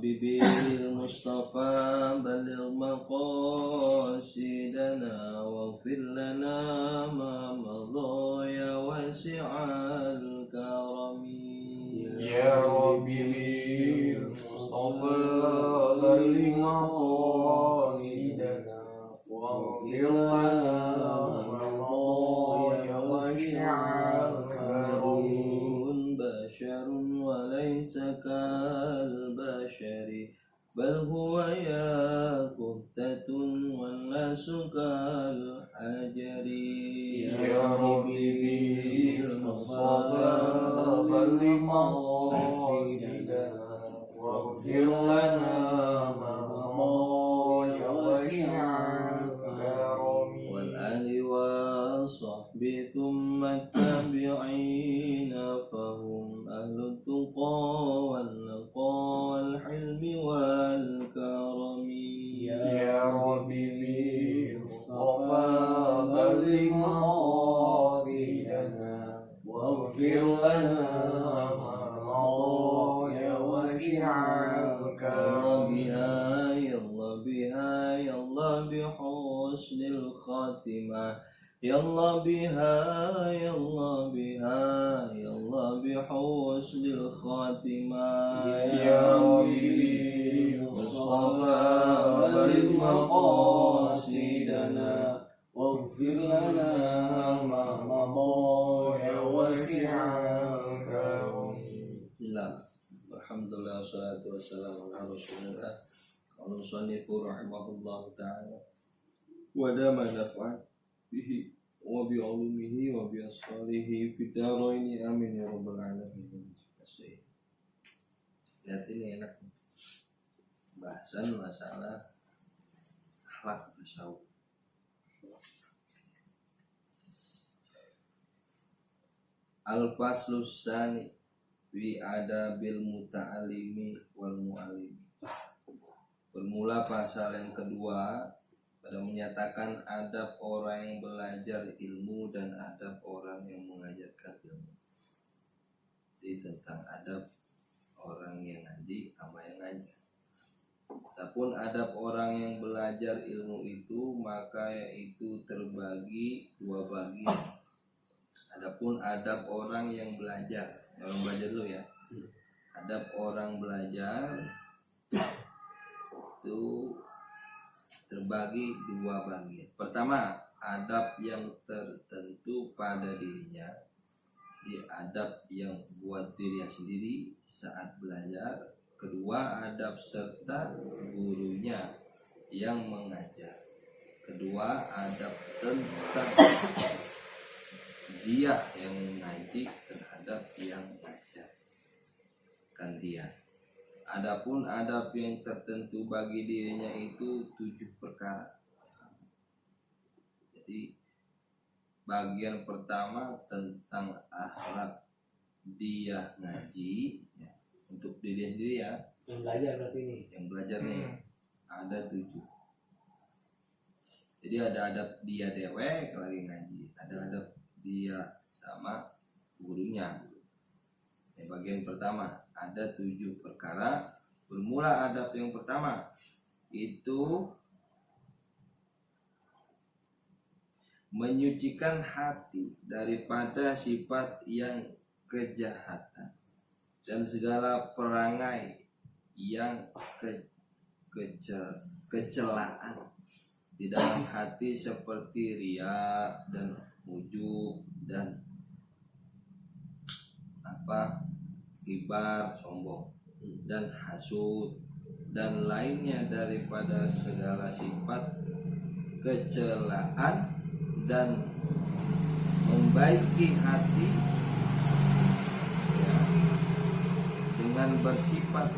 ربي بالمصطفى بلغ مقاصدنا واغفر لنا ما مضى يا واسع الكرم يا ربي بالمصطفى بلغ مقاصدنا واغفر لنا ما مضى يا واسع الكرم بشر وليس كالبشر بل هو ياقوتة والناس كالحجر يا ربي بالمصطفى بلغ مقاصدنا واغفر لنا ما مضى يا واسع الكرم والآل والصحب ثم التابعين فهم أهل التقى والنقى والحلم والكرم يا ربي بالمصطفى بلغ مقاصدنا واغفر لنا ما مضى يا واسع الكرم يلا بها يلا بحسن الخاتمة يلا بها يلا بها يلا بحسن الخاتمة يا ربي بالمصطفى بلغ مقاصدنا واغفر لنا ما مضى يا واسع الكرم. Bismillah. Alhamdulillah wassalatu wassalamu ala Rasulillah. Qala musannifu rahimahullah ta'ala. Wa dama naf'an bihi wa bi ulumihi wa bi asfarihi fid dharain amin ya rabbal alamin. Lihat ini enak. Bahasan masalah akhlak tasawuf. Al-faslus tsani fi adabil muta'allimi wal mu'allimi. Bermula pasal yang kedua pada menyatakan adab orang yang belajar ilmu dan adab orang yang mengajarkan ilmu. Jadi tentang adab orang yang ngaji sama yang ngajar. Adapun adab orang yang belajar ilmu itu maka yaitu terbagi dua bagian. Adapun adab orang yang belajar, orang belajar dulu ya. Adab orang belajar itu terbagi dua bagian. Pertama, adab yang tertentu pada dirinya, di adab yang buat dirinya sendiri saat belajar. Kedua, adab serta gurunya yang mengajar. Kedua, adab tentang dia yang mengaji terhadap yang mengajar kan dia. Adapun adab yang tertentu bagi dirinya itu 7 perkara. Jadi bagian pertama tentang akhlak dia ngaji ya, untuk diri sendiri ya. Yang belajar berarti ini. Yang belajar nih ada 7. Jadi ada adab dia dewek lagi ngaji, ada adab dia sama gurunya. Yang bagian pertama ada 7 perkara. Bermula adab yang pertama itu menyucikan hati daripada sifat yang kejahatan dan segala perangai yang kecelaan di dalam hati seperti riya dan ujub dan ibar sombong dan hasud dan lainnya daripada segala sifat kecelaan dan membaiki hati ya, dengan bersifat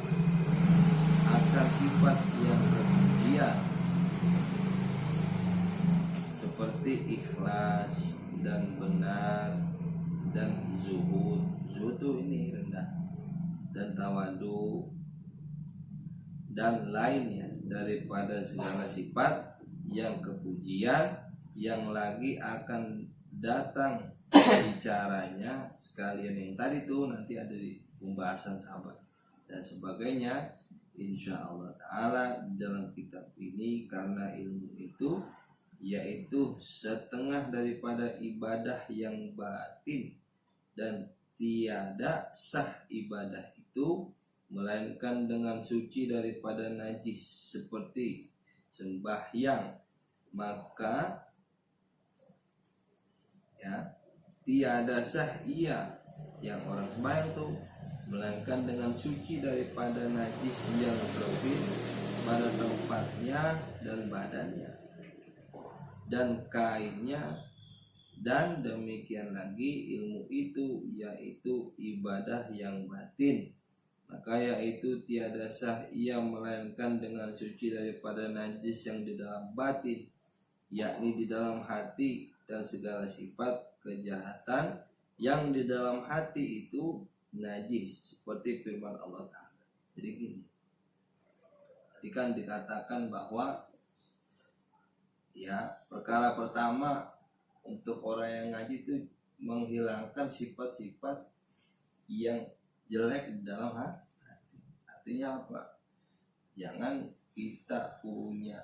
akan sifat yang kepujian seperti ikhlas dan benar dan zuhud. Zuhud itu ini rendah dan tawadu dan lainnya daripada segala sifat yang kepujian yang lagi akan datang bicaranya sekalian yang tadi tuh nanti ada di pembahasan sahabat dan sebagainya insya Allah ta'ala dalam kitab ini, karena ilmu itu yaitu setengah daripada ibadah yang batin, dan tiada sah ibadah itu melainkan dengan suci daripada najis seperti sembahyang. Maka ya tiada sah ia yang orang sembahyang tuh melainkan dengan suci daripada najis yang terbit pada tempatnya dan badannya dan kainnya. Dan demikian lagi ilmu itu yaitu ibadah yang batin, maka yaitu tiada sah ia melainkan dengan suci daripada najis yang di dalam batin, yakni di dalam hati, dan segala sifat kejahatan yang di dalam hati itu najis, seperti firman Allah Ta'ala. Jadi gini, tadi kan dikatakan bahwa ya perkara pertama untuk orang yang ngaji itu menghilangkan sifat-sifat yang jelek di dalam hati. Artinya apa? Jangan kita punya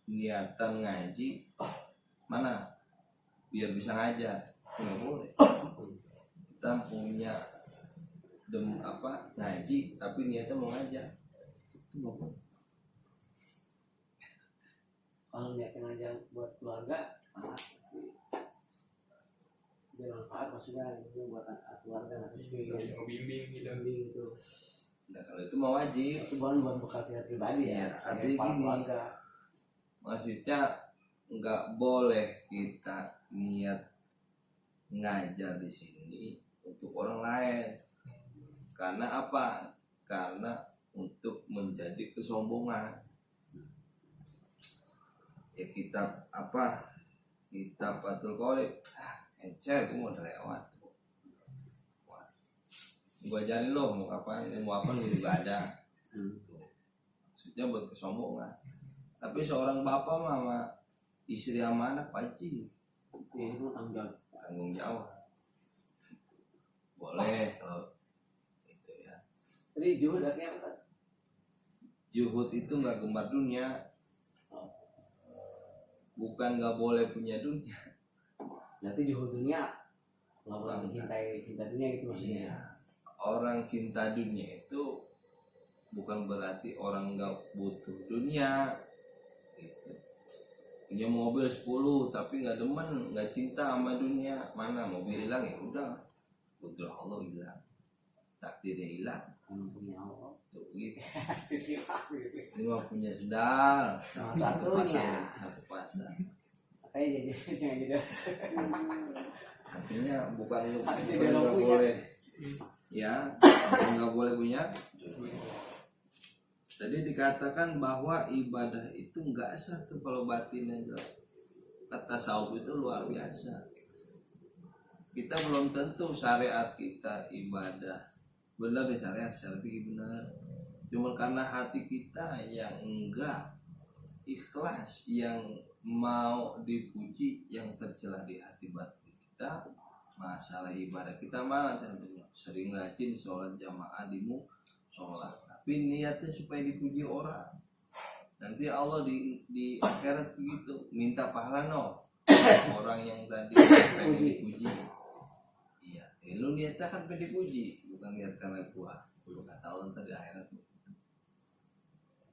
niatan ngaji mana biar bisa ngajar, nggak boleh. Kita punya ngaji tapi niatnya mau ngajar, itu nggak boleh. Kalau niatnya ngajar buat keluarga sih bermanfaat, maksudnya itu buat keluarga nanti bimbing gitu. Nah kalau itu mau wajib, Itu bukan bekal kita pribadi ya, artinya gini, keluarga. maksudnya nggak boleh kita niat ngajar di sini untuk orang lain. Karena apa? Karena untuk menjadi kesombongan. Ya kita Fathul Qorib, encer gue mau lewat. Gue ajarin lo mau apa ibadah. Maksudnya buat kesombongan. Tapi seorang bapak mama istri sama anak wajib. Itu Tanggung jawab. Boleh kalau itu ya. Jadi juhud artinya apa? Juhud itu nggak gemar dunia. Bukan nggak boleh punya dunia. Berarti juhud dunia orang mencintai cinta dunia gitu maksudnya. Iya. Orang cinta dunia itu bukan berarti orang nggak butuh dunia. Gitu. Punya mobil 10 tapi nggak demen, nggak cinta sama dunia, mana mobil hilang ya udah, kudrah Allah hilang, takdirnya hilang. Punya Allah. Tuh gitu. Ini mah punya sendal, satu pasar. Makanya jadi Artinya bukan lu Masih nggak belum punya. boleh, ya nggak boleh punya. Tadi dikatakan bahwa ibadah itu nggak sah tuh kalau batinnya jelek. Kata tasawuf itu luar biasa. Kita belum tentu syariat kita ibadah benar di syariat syar'i benar. Cuma karena hati kita yang enggak ikhlas, yang mau dipuji, yang tercela di hati batin kita, masalah ibadah kita malah tentunya sering rajin sholat jamaah di sholat. Tapi niatnya supaya dipuji orang. Nanti Allah di akhirat begitu, minta pahala orang yang tadi pengen dipuji. Iya, lu niatnya kan pengen dipuji, bukan niat karena gua. Lu kata Allah tadi akhirat begitu.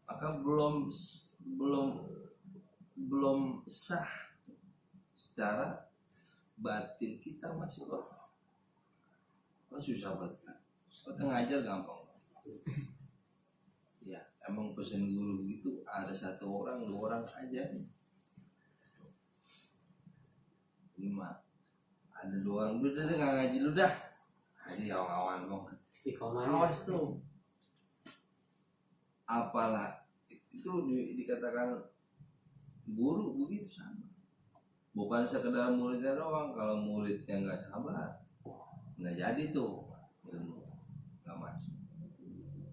Maka belum sah secara batin kita masih kotor. Susah banget kan? Kita ngajar gampang. Ya, emang pesen guru gitu ada 1 orang, 2 orang aja. Ini mah ada 2 orang, udah nggak ngaji lu dah. Ngaji awan mau. istiqomah. Awas tuh. Apalah itu dikatakan guru begitu sama. Bukan sekedar muridnya doang, kalau muridnya nggak sabar nggak jadi tuh ilmu, nggak masuk.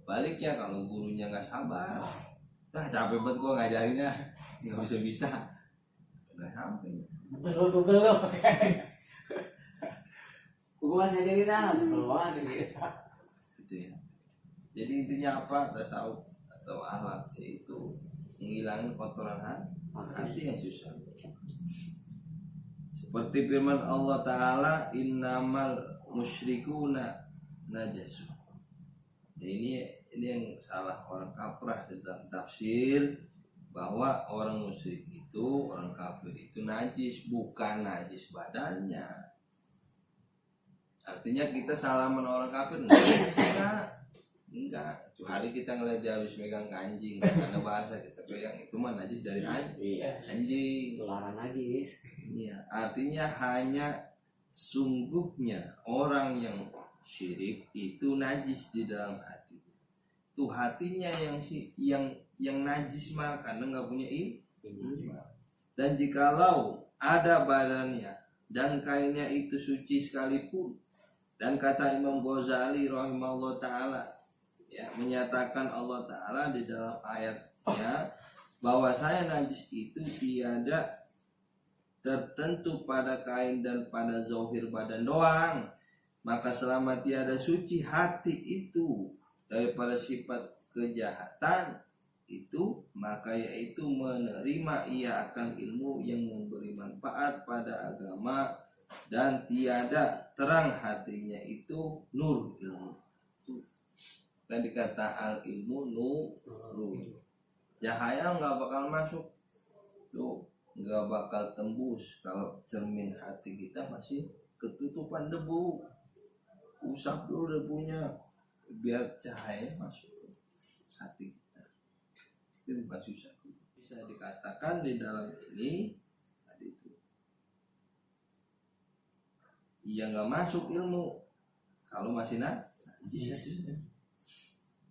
Baliknya kalau gurunya nggak sabar, capek banget gua ngajarinnya, nggak bisa nggak sampai. Belum gua masih ngajarin kita belum banget gitu. Gitu ya. Jadi intinya apa? Tasawuf atau ahlak, yaitu menghilangkan kotoran hati yang susah. Seperti firman Allah Ta'ala, innamal musyrikuna najasu. Ini yang salah orang kaprah di dalam tafsir, bahwa orang musyrik itu, orang kafir itu najis, bukan najis badannya. Artinya kita salaman orang kafir enggak. Kecuali kita ngeliat dia habis megang anjing, ada bahasa kita pegang, itu mah najis dari anjing. Larang najis. Iya, artinya hanya sungguhnya orang yang syirik itu najis di dalam hati. Itu hatinya yang najis mah, karena nggak punya iman. Dan jikalau ada badannya dan kainnya itu suci sekalipun, dan kata Imam Ghazali rahimahullah ta'ala, ya, menyatakan Allah Ta'ala di dalam ayatnya bahwa saya najis itu tiada tertentu pada kain dan pada zahir badan doang, maka selama tiada suci hati itu daripada sifat kejahatan itu, maka yaitu menerima ia akan ilmu yang memberi manfaat pada agama, dan tiada terang hatinya itu nur ilmu. Dan dikata al ilmu nur, cahaya nggak bakal masuk tuh, nggak bakal tembus kalau cermin hati kita masih ketutupan debu. Usap dulu debunya biar cahaya masuk ke hati kita. Itu bukan susah. Bisa dikatakan di dalam ini tadi itu, iya nggak masuk ilmu kalau masih najis.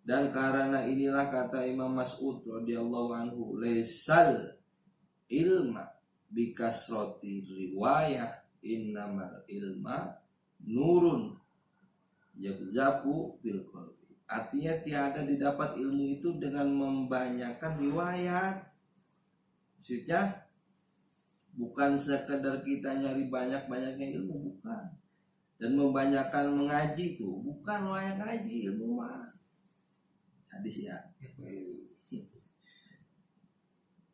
Dan karena inilah kata Imam Mas'ud radhiyallahu anhu, laisal ilma bikasroti riwayah, innamal ilma nurun yabzaku bil qalbi. Artinya tiada didapat ilmu itu dengan membanyakkan riwayat. Maksudnya bukan sekedar kita nyari banyak-banyaknya ilmu, bukan. Dan membanyakkan mengaji itu bukan banyak ngaji ilmu mah. Hadis ya.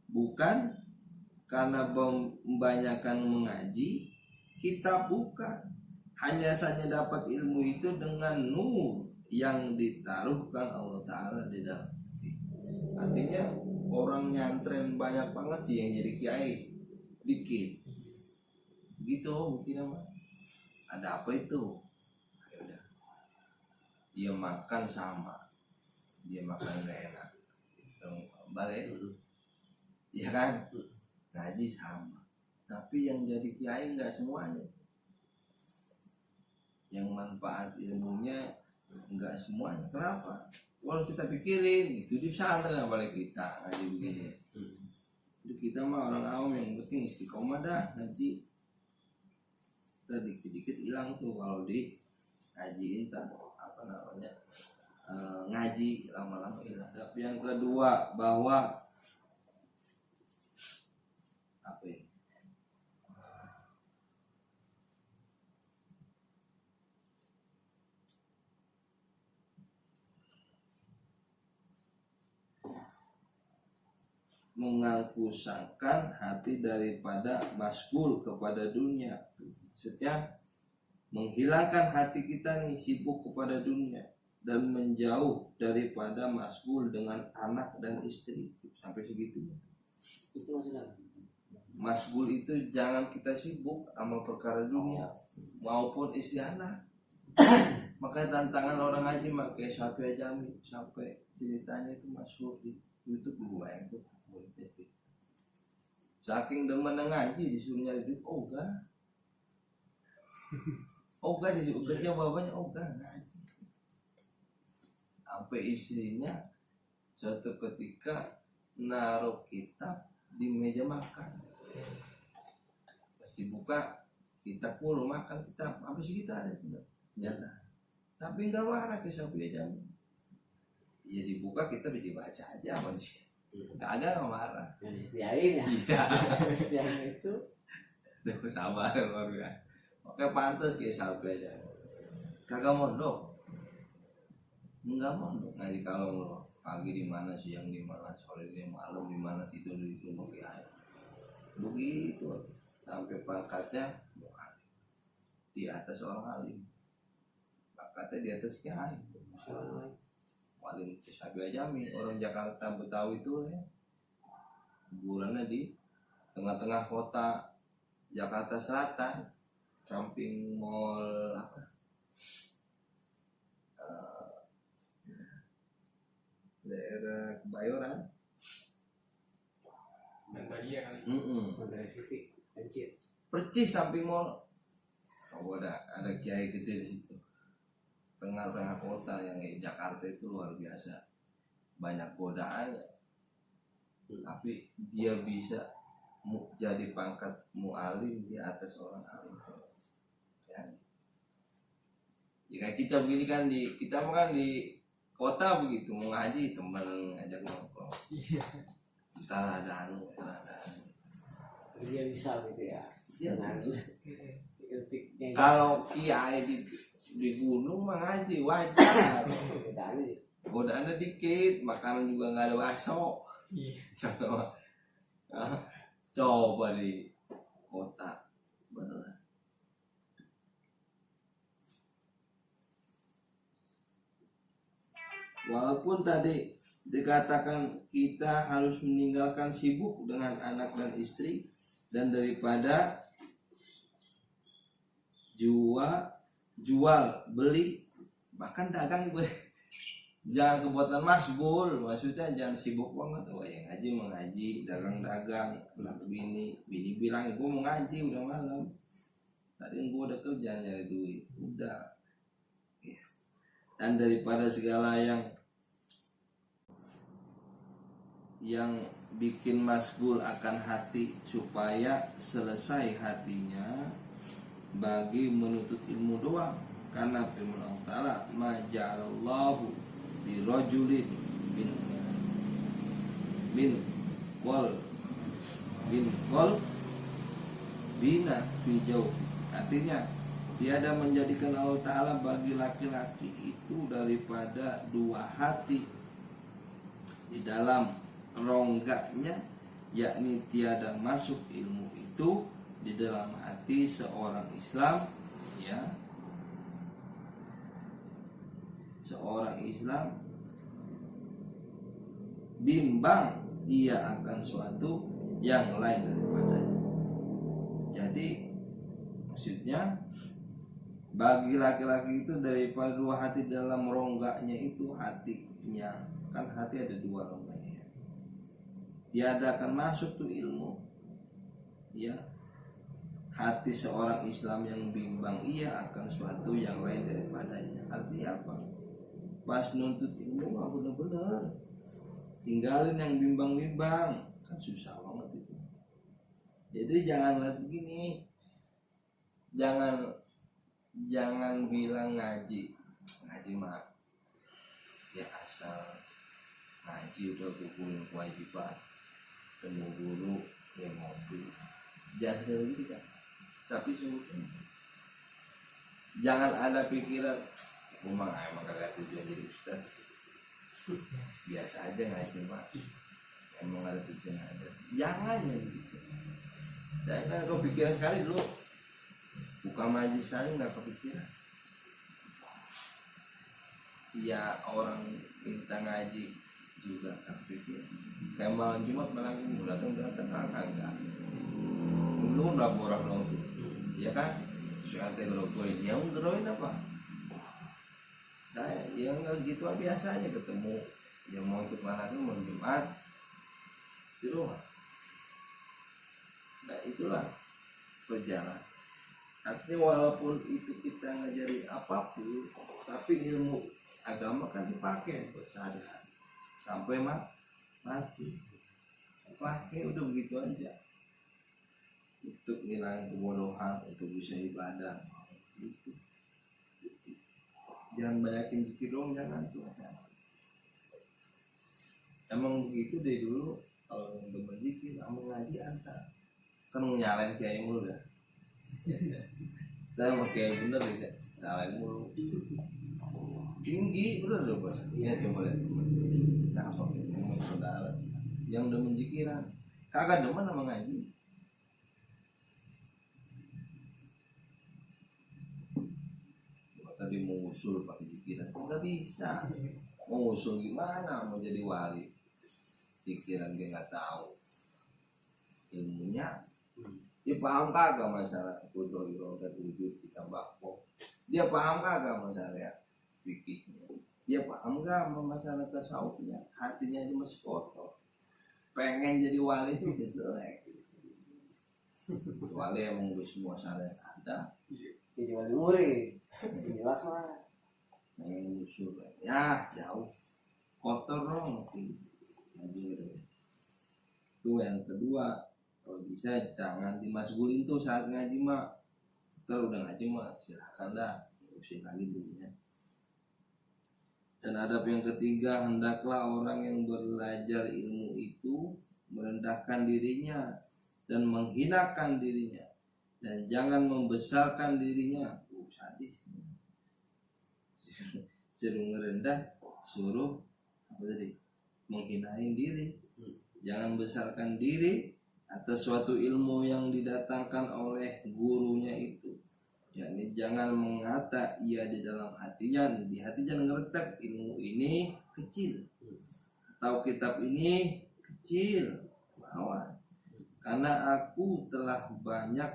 Bukan karena membanyakan mengaji, kita bukan. Hanya saja dapat ilmu itu dengan nur yang ditaruhkan Allah Ta'ala di dalam hati. Artinya orang nyantren banyak banget sih yang jadi kiai dikit. Gitu mungkin apa? Ada apa itu? Ya udah. Dia makan sama, dia makan gak enak, balik, ya kan? Ngaji sama, tapi yang jadi kiai nggak semuanya, yang manfaat ilmunya nggak semuanya. Kenapa? Kalau kita pikirin itu di pesantren balik kita ngaji begini. Jadi kita mah orang awam yang penting istiqomah dah ngaji. Dikit-dikit hilang tuh kalau di ngajiin tak apa namanya, ngaji lama-lama hilang. Tapi yang kedua, bahwa apa ya? Mengangkusangkan hati daripada masgul kepada dunia. Maksudnya menghilangkan hati kita nih sibuk kepada dunia dan menjauh daripada masgul dengan anak dan istri. Sampai segitu. Itu maksudnya Masgul itu jangan kita sibuk sama perkara dunia maupun istri anak. Makanya tantangan orang ngaji pakai Syafi'i Jami sampai ceritanya itu masuk di YouTube gue yang tuh. Saking demen ngaji disuruh nyari duit, ogah disuruh kerja, bapaknya ogah ngaji. Sampai istrinya suatu ketika naruh kitab di meja makan, pas dibuka kitab mulu, makan kitab apa sih kita ada nyata, tapi nggak marah ke Syafi'i Jami. Ya dibuka kitab dibaca aja apa sih, kagak nggak marah. yang disediain ya. Iya. Disediain itu. Duh, sabar luar biasa. Oke, pantas ya Syafi'i aja. Kagak mondok. Enggak mondok ngaji kalau mondok. pagi di mana, siang di mana, sore di malam di mana, tidur di rumah kiai. Begitu sampai pangkatnya di atas orang alim, pangkatnya di atas kiai. Paling Sabi Ajami, orang Jakarta Betawi itu ya, kuburannya di tengah-tengah kota Jakarta Selatan, samping mall apa? Daerah Kebayoran. Dan bahagia kali. Dari City, Encit. Percis samping mall. Oh, ada kiai gede di situ. Tengah-tengah kota yang Jakarta itu luar biasa. Banyak godaannya. Tapi dia bisa jadi pangkat mu'alim di atas orang alim. Ya. Jika kita begini kan kita kan di kota begitu mau ngaji teman ngajak nongkrong. Iya. Entar ada anu. Dia bisa gitu ya. Iya. Dengan ilfiknya Kalau kiai di gunung mah ngaji wajar. bedanya Godaannya dikit, makanan juga nggak ada bakso. Iya. Sama coba di kota beneran. Walaupun tadi dikatakan kita harus meninggalkan sibuk dengan anak dan istri, dan daripada jual beli bahkan dagang boleh, jangan kebuatan masgul, maksudnya jangan sibuk banget. Oh yang ngaji mengaji, dagang anak bini bilang gue mau ngaji udah malam, tadi gue udah kerja nyari duit udah. Dan daripada segala yang bikin masgul akan hati supaya selesai hatinya bagi menuntut ilmu doang, karena firman Allah Ta'ala ma ja'alallahu li rajulin bin qol bina fi jauh. Artinya tiada menjadikan Allah Ta'ala bagi laki-laki itu daripada dua hati di dalam rongganya, yakni tiada masuk ilmu itu di dalam hati seorang Islam, ya, seorang Islam bimbang ia akan suatu yang lain daripadanya. Jadi maksudnya bagi laki-laki itu daripada dua hati dalam rongganya itu, hatinya kan hati ada dua rongganya, tiada akan masuk tuh ilmu, ya. Hati seorang Islam yang bimbang ia akan suatu yang lain daripadanya. Artinya apa? Pas nuntut ilmu mah bener-bener tinggalin yang bimbang-bimbang, kan susah banget itu. Jadi jangan lihat begini, jangan bilang ngaji mah ya asal ngaji udah gugurin kewajiban, temu guru ya ngopi, jangan sekali gitu kan. Tapi jangan ada pikiran gue mah emang kagak tujuan jadi ustaz, biasa aja ngaji mah emang ada tujuan aja, jangan ya gitu. Jangan kepikiran sekali dulu buka majlis sekali nggak kepikiran. Ya orang minta ngaji juga nggak kepikiran. Kayak malam Jumat malam minggu datang kagak. Lu udah borak dong tuh, ya kan? Soal tegrogoin, yang ngeroin apa? Saya yang nggak gitu biasa aja ketemu, yang mau ikut mana tuh mau Jumat di rumah. Nah itulah perjalanan. Artinya walaupun itu kita ngajari apapun, tapi ilmu agama kan dipakai buat sehari-hari sampai mati. Pakai udah begitu aja. Untuk ngilangin kebodohan, untuk bisa ibadah gitu. Jangan banyakin zikir dong, jangan tuh. Emang begitu dari dulu, kalau udah berzikir, kamu ngaji antar kan nyalain kiai mulu dah. Kita pakai bener ya, nyalain mulu. Tinggi bener loh bos. Lihat coba lihat. siapa gitu ngomong saudara yang demen jikiran kagak demen sama ngaji. Tadi mau usul pakai jikiran nggak bisa. Mau usul gimana mau jadi wali pikiran dia nggak tahu ilmunya. Dia paham kagak masalah kudro irodat wujud kita bakpo. Dia paham kagak masalah fikihnya. Dia paham gak masalah tasawufnya. Hatinya itu masih kotor. Pengen jadi wali itu udah jelek. Wali emang udah semua syariat ada. Jadi wali murid. Jelas mah. Pengen usul ya jauh. Kotor dong mungkin. Itu yang kedua. Kalau bisa jangan dimasgulin tuh saat ngaji mah. Ntar udah ngaji mah silahkan dah usin lagi dulunya. Dan adab yang ketiga, hendaklah orang yang belajar ilmu itu merendahkan dirinya dan menghinakan dirinya dan jangan membesarkan dirinya. Sadis. Suruh ngerendah, suruh apa tadi? Menghinain diri. Jangan besarkan diri atas suatu ilmu yang didatangkan oleh gurunya itu. yakni jangan mengata ia di dalam hatinya, di hati jangan ngeretak ilmu ini kecil atau kitab ini kecil, lawan karena aku telah banyak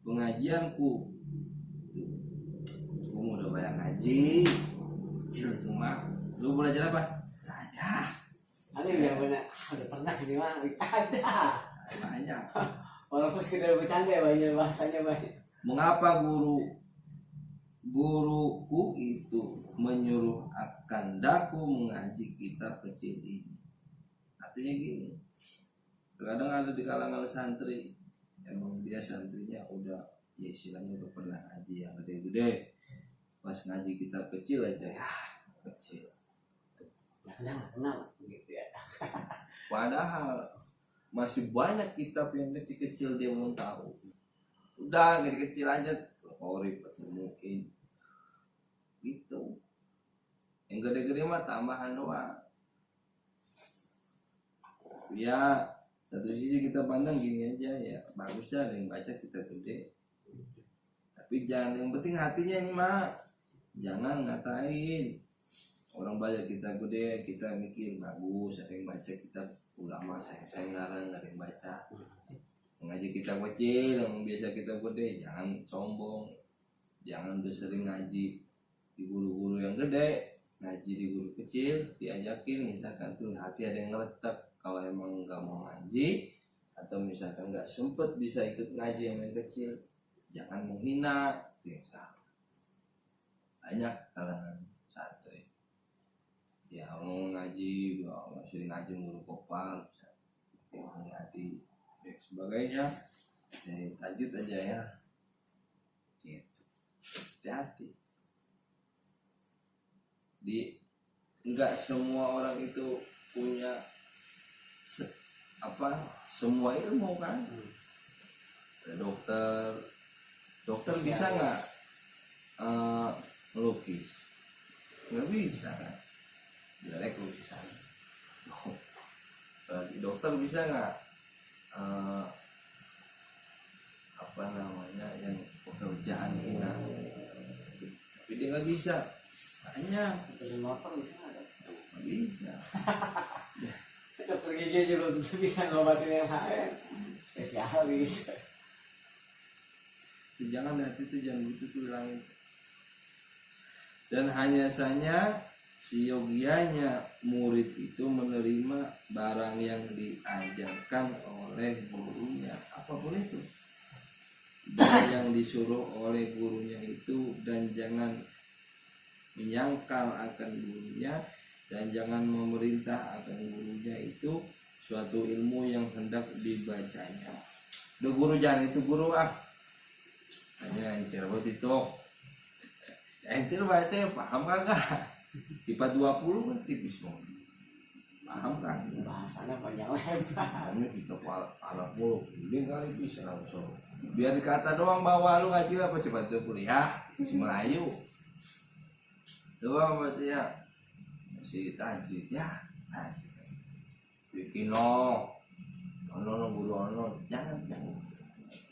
pengajianku, aku udah banyak ngaji kecil itu mah. Lu belajar apa? Ada yang benar, ada pernah sih mah ada banyak. Walaupun sekedar bercanda banyak bahasanya banyak. Mengapa guruku itu menyuruh akan daku mengaji kitab kecil ini? Artinya gini, terkadang ada di kalangan santri emang dia santrinya udah ya istilahnya udah pernah ngaji yang gede-gede, pas ngaji kitab kecil aja ya kecil. Kenal gitu ya. Padahal masih banyak kitab yang kecil-kecil dia belum tahu. Udah kecil-kecil aja Qorib ketemuin gitu. Yang gede-gede mah tambahan doang. Ya satu sisi kita pandang gini aja ya, bagusnya ada yang baca kita gede. Tapi jangan, yang penting hatinya ini mah jangan ngatain. Orang baca kita gede, kita mikir bagus, ada yang baca kita ulama saya ngarang, ada yang baca. Ngaji kita kecil, yang biasa kita gede, jangan sombong. Jangan udah sering ngaji di guru-guru yang gede, ngaji di guru kecil, diajakin misalkan tuh hati ada yang ngeletak. Kalau emang nggak mau ngaji atau misalkan nggak sempet bisa ikut ngaji yang kecil, jangan menghina, biasa. Banyak kalangan santri. Ya orang ngaji, sering ngaji guru kopal, ngaji, sebagainya. Saya lanjut aja ya. Gitu. Hati-hati. Enggak semua orang itu punya semua ilmu kan. Ada dokter bisa nggak melukis? Nggak bisa kan, jelek lukisan. Dokter bisa nggak yang pekerjaan hina? Tapi dia nggak bisa. Banyak. Jadi motor bisa nggak? Nggak bisa. Dokter gigi juga bisa ngobatin yang lain. Spesialis. Jangan hati itu jangan begitu tuh bilangin. Dan hanya saja siogianya murid itu menerima barang yang diajarkan oleh gurunya, apapun itu, dan yang disuruh oleh gurunya itu, dan jangan menyangkal akan gurunya dan jangan memerintah akan gurunya itu suatu ilmu yang hendak dibacanya. Duh guru jangan itu guru hanya encer buat itu encer baca paham kagak? Sifat 20 kan tipis banget. Paham kan? Bahasanya panjang lebar. Ini kita Arab mulu, ini kali bisa langsung. Biar dikata doang bahwa lu ngaji apa sifat 20 ya, si Melayu. Coba maksudnya si tajwid ya, tajwid. Bikin no guru jangan.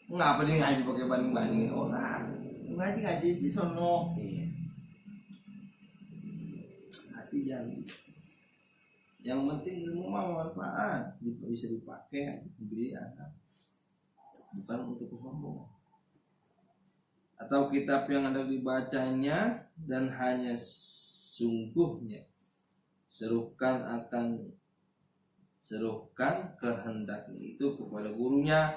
Ngapa dia ngaji pakai banding-bandingin orang? Ngaji di sono. Iya. Hati jangan. Yang penting ilmu mah manfaat, bisa dipakai diberi anak. Bukan untuk sombong. Atau kitab yang ada dibacanya dan hanya sungguhnya serukan kehendaknya itu kepada gurunya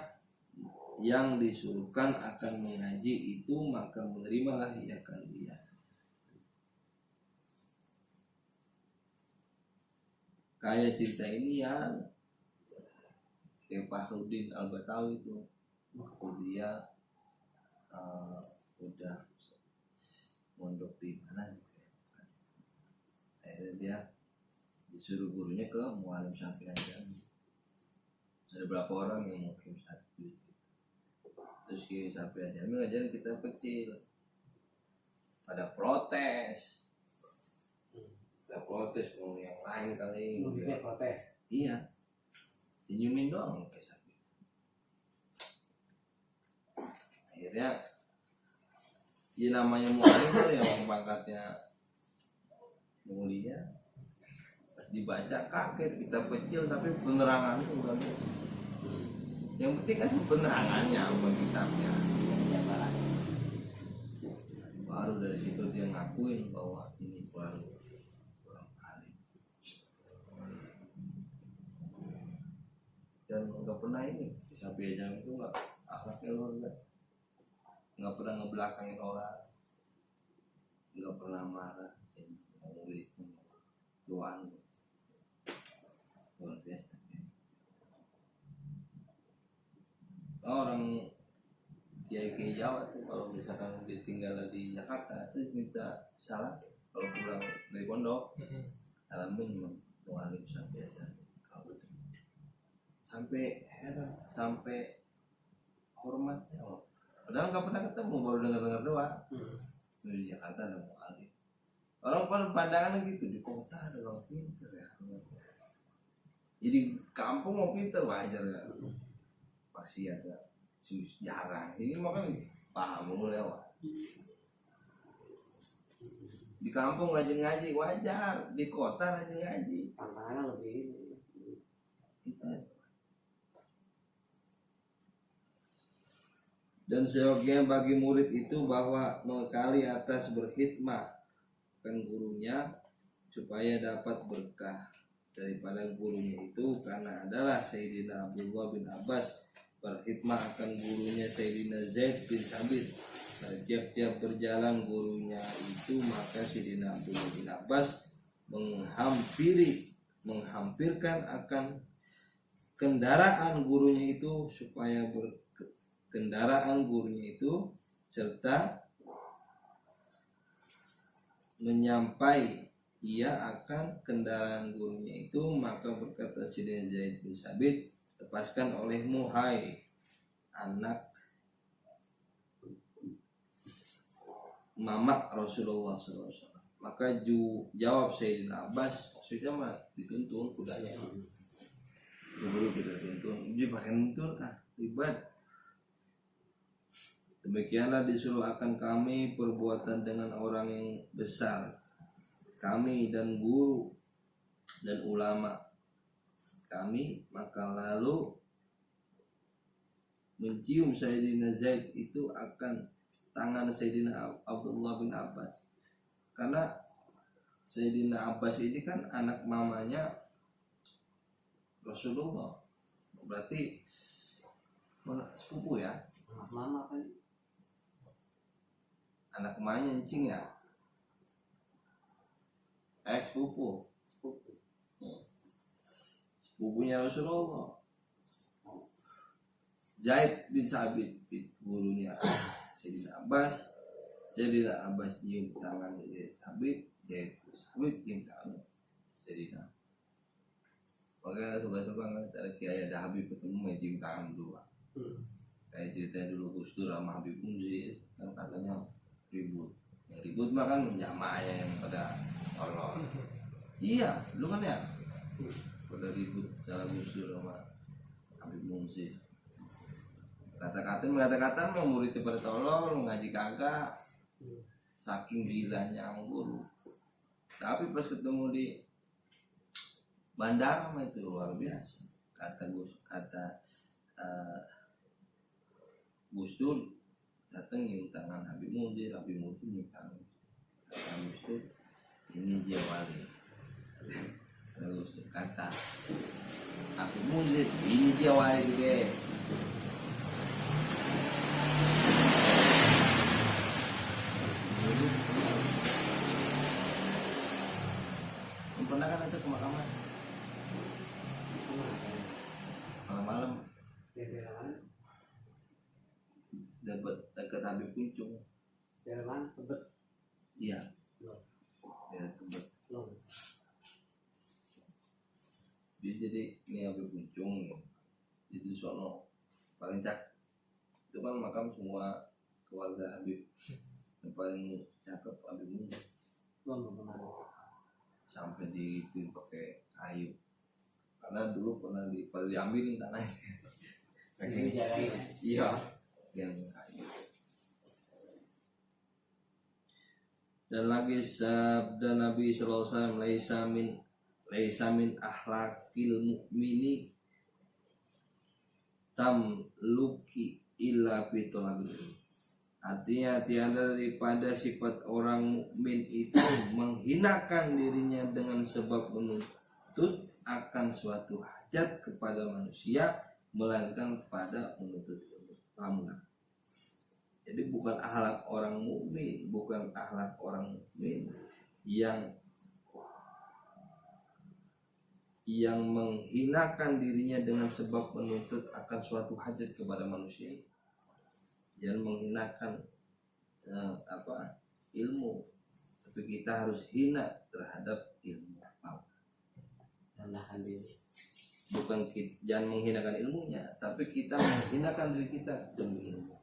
yang disuruhkan akan mengaji itu, maka menerimalah ia akan dia. Kayak cerita ini ya kayak Fahrudin Al-Batawi itu waktu dia udah mondok di mana gitu. Akhirnya dia disuruh gurunya ke Muallim Syafi'i aja. Ada berapa orang yang mungkin satu terus Kiai Syafi'i aja ngajarin kita kecil pada protes mau yang lain kali Lebih protes. iya senyumin doang kayak Syafi'i. Akhirnya ya namanya muallim tuh yang pangkatnya mulia dibaca kaget kita kecil tapi penerangan itu bukan yang penting kan penerangannya bukan kitabnya. Baru dari situ dia ngakuin bahwa ini baru orang alim dan nggak pernah ini Syafi'i aja itu nggak akhlaknya luar biasa, nggak pernah ngebelakangin orang, nggak pernah marah, murid tuan luar biasa. Orang kiai Jawa tuh kalau misalkan ditinggal di Jakarta tuh minta salam kalau pulang dari pondok, salamin muallim sampai aja sampai heran sampai hormatnya loh. Padahal nggak pernah ketemu, baru dengar doang. Di Jakarta ada muallim. Orang pada pandangan gitu, di kota ada orang pinter ya. Jadi kampung mau pinter wajar ya. Pasti ada jarang. Ini makanya paham lu lewat. Di kampung rajin ngaji wajar, di kota rajin ngaji. Tantangannya lebih Itu. Dan seyogianya bagi murid itu bahwa mengkali atas berkhidmat kan gurunya supaya dapat berkah daripada gurunya itu, karena adalah Sayyidina Abdullah bin Abbas berkhidmat akan gurunya Sayyidina Zaid bin Sabit. Tiap-tiap berjalan gurunya itu, maka Sayyidina Abdullah bin Abbas menghampirkan akan kendaraan gurunya itu supaya kendaraan gurunya itu serta menyampai ia akan kendaraan gurunya itu, maka berkata Sayyidina Zaid bin Sabit, lepaskan olehmu hai anak mamak Rasulullah SAW. Maka jawab Sayyidina Abbas, maksudnya mah dituntun kudanya, guru kita tuntun, dia pakai nuntun ribet. Demikianlah disuruh akan kami perbuatan dengan orang yang besar, kami dan guru dan ulama kami. Maka lalu mencium Sayyidina Zaid itu akan tangan Sayyidina Abdullah bin Abbas, karena Sayyidina Abbas ini kan anak mamanya Rasulullah, berarti sepupu ya, mama kan anak mamanya encing ya, sepupu sepupunya Rasulullah. Zaid bin Sabit gurunya Sayyidina Abbas. Sayyidina Abbas nyium tangan Zaid Sabit, Zaid Sabit nyium tangan Sayyidina. Makanya suka-suka ada kiai ada Habib ketemu nyium tangan dulu. Kayak ceritanya dulu Gus Dur sama Habib Unzir kan katanya ribut. Yang ribut mah kan jamaahnya yang pada tolol. Iya, lu kan ya pada ribut salah Gusdur sama Habib Munsif. Kata-kata mah muridnya pada tolol, ngaji kagak, saking gilanya sama guru. Tapi pas ketemu di bandara mah itu luar biasa. Kata Gus Dur datang nyium tangan Habib Munsif nyium tangan. Kata Gus Dur, ini dia wali. Terus kata Habib Munsif, ini dia wali gede. Pernah kan ada ke Makaman malam-malam dapat dekat Habib Puncung. Jalan Tebet. Iya. Ya Tebet. Jadi ini Habib Puncung itu sono paling cak itu kan makam semua keluarga Habib yang paling cakep Habib Munsif. Sampai di itu pakai kayu karena dulu pernah diambilin tanahnya pakai iya yang kayu. Dan lagi sabda Nabi sallallahu alaihi wasallam, laisa min akhlaqil mu'mini tamluki illa bi talabil. Artinya tiada daripada sifat orang mukmin itu menghinakan dirinya dengan sebab menuntut akan suatu hajat kepada manusia, melainkan pada menuntut ilmu. Paham nggak? Jadi bukan akhlak orang mukmin, bukan akhlak orang mukmin yang menghinakan dirinya dengan sebab menuntut akan suatu hajat kepada manusia. Jangan menghinakan ilmu, tapi kita harus hina terhadap ilmu. Rendahkan diri. Bukan jangan menghinakan ilmunya, tapi kita menghinakan diri kita demi ilmu.